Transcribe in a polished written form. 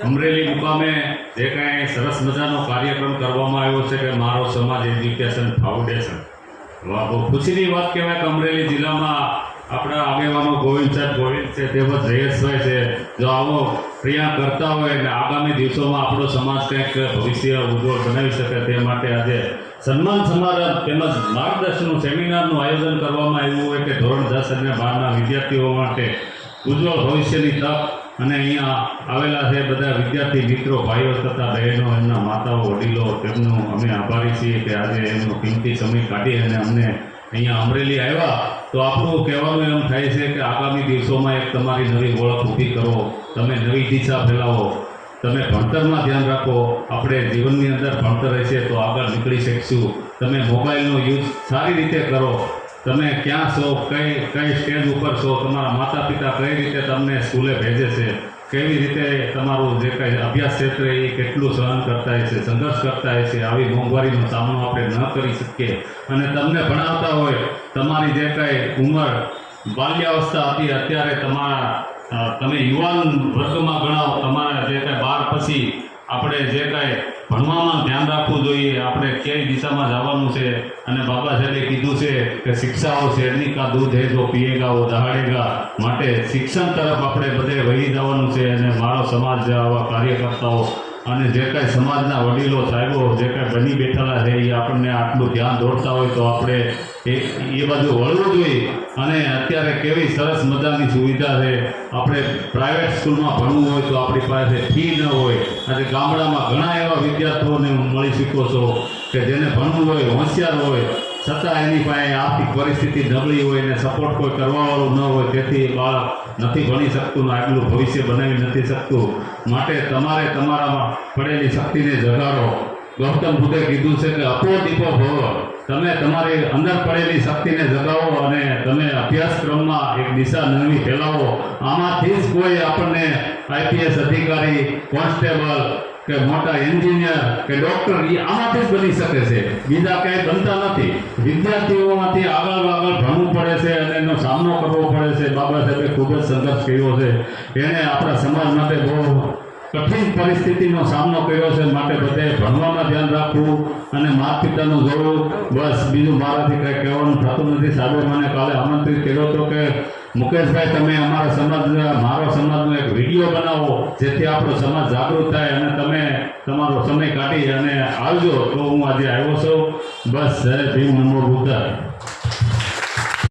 અમરેલી મુકામે જે કાંઈ સરસ મજાનો કાર્યક્રમ કરવામાં આવ્યો છે કે મારો સમાજ એજ્યુકેશન ફાઉન્ડેશન, બહુ ખુશીની વાત કહેવાય કે અમરેલી જિલ્લામાં આપણા આગેવાનો ગોવિંદ છે, તેમજ જયેશભાઈ છે, જો આવો પ્રયાસ કરતા હોય અને આગામી દિવસોમાં આપણો સમાજ કંઈક ભવિષ્ય ઉજ્જવળ બનાવી શકે તે માટે આજે સન્માન સમારંભ તેમજ માર્ગદર્શનનું સેમિનારનું આયોજન કરવામાં આવ્યું હોય કે ધોરણ 10 અને 12ના વિદ્યાર્થીઓ માટે ઉજ્જવળ ભવિષ્યની તક, અને અહીંયા આવેલા છે બધા વિદ્યાર્થી મિત્રો, ભાઈઓ તથા બહેનો, એમના માતાઓ, વડીલો, તેમનું અમે આભારી છીએ કે આજે એમનો કિંમતી સમય કાઢી અને અમને અહીંયા અમરેલી આવ્યા. તો આપણું કહેવાનું એમ થાય છે કે આગામી દિવસોમાં એક તમારી નવી ઓળખ ઊભી કરો, તમે નવી દિશા ફેલાવો, તમે ભણતરમાં ધ્યાન રાખો. આપણે જીવનની અંદર ભણતર રહેશે તો આગળ નીકળી શકશું. તમે મોબાઈલનો યુઝ સારી રીતે કરો. તમે ક્યાં છો, કઈ સ્ટેજ ઉપર છો, તમારા માતા પિતા કઈ રીતે તમને સ્કૂલે ભેજે છે, કેવી રીતે તમારું જે કંઈ અભ્યાસ ક્ષેત્ર એ કેટલું સહન કરતા હોય છે, સંઘર્ષ કરતા હોય છે, આવી મોંઘવારીનો સામનો આપણે ન કરી શકીએ. અને તમને ભણાવતા હોય, તમારી જે કંઈ ઉંમર બાલ્યાવસ્થા હતી, અત્યારે તમે યુવાન વર્ગમાં ગણાવો, તમારા જે કંઈ 12 પછી આપણે જે કાંઈ ભણવામાં ધ્યાન રાખવું જોઈએ, આપણે કઈ દિશામાં જવાનું છે. અને બાબા સાહેબે કીધું છે કે શિક્ષાઓ શેરની કા દૂધ હે જો પીએગા વો દહાડેગા, માટે શિક્ષણ તરફ આપણે બધે વહી જવાનું છે. અને મારો સમાજ આવા કાર્યકર્તાઓ અને જે કાંઈ સમાજના વડીલો સાહેબો જે કાંઈ બની બેઠેલા છે એ આપણને આટલું ધ્યાન દોરતા હોય તો આપણે એ બાજુ વળવું જોઈએ. અને અત્યારે કેવી સરસ મજાની સુવિધા છે. આપણે પ્રાઇવેટ સ્કૂલમાં ભણવું હોય તો આપણી પાસે ફી ન હોય. આજે ગામડામાં ઘણા એવા વિદ્યાર્થીઓને મળી શકો છો કે જેને ભણવું હોય, હોશિયાર હોય, છતાં એની પાસે આર્થિક પરિસ્થિતિ નબળી હોય ને સપોર્ટ કોઈ કરવાવાળું ન હોય, તેથી બાળક નથી ભણી શકતું ને આટલું ભવિષ્ય બનાવી નથી શકતું. માટે તમારે તમારામાં પડેલી શક્તિને જગાડો. ગૌતમ બુદ્ધે કીધું છે કે અપો દીપો ભવ, તમે તમારી અંદર પડેલી શક્તિને જગાવો અને તમે અભ્યાસક્રમમાં એક દિશા નવી ફેલાવો. આમાંથી જ કોઈ આપણને આઈપીએસ અધિકારી, કોન્સ્ટેબલ કે મોટા એન્જિનિયર કે ડૉક્ટર એ આમાંથી જ બની શકે છે, બીજા કંઈ બનતા નથી. વિદ્યાર્થીઓમાંથી આગળ ભણવું પડે છે અને એનો સામનો કરવો પડે છે. બાબા સાહેબે ખૂબ જ સંઘર્ષ કર્યો છે. એણે આપણા સમાજ માટે બહુ કઠિન પરિસ્થિતિનો સામનો કર્યો છે. માટે બધે ભણવામાં ધ્યાન રાખવું અને માતા પિતાનું જોડવું. બસ બીજું મારાથી કંઈ કહેવાનું થતું નથી. સાહેબે મને કાલે આમંત્રિત કર્યો હતો કે મુકેશભાઈ, તમે મારો સમાજનો એક વિડીયો બનાવો જેથી આપણો સમાજ જાગૃત થાય, અને તમે તમારો સમય કાઢી અને આવજો. તો હું આજે આવ્યો છું. બસ જય ભીમ, નમો બુદ્ધાય.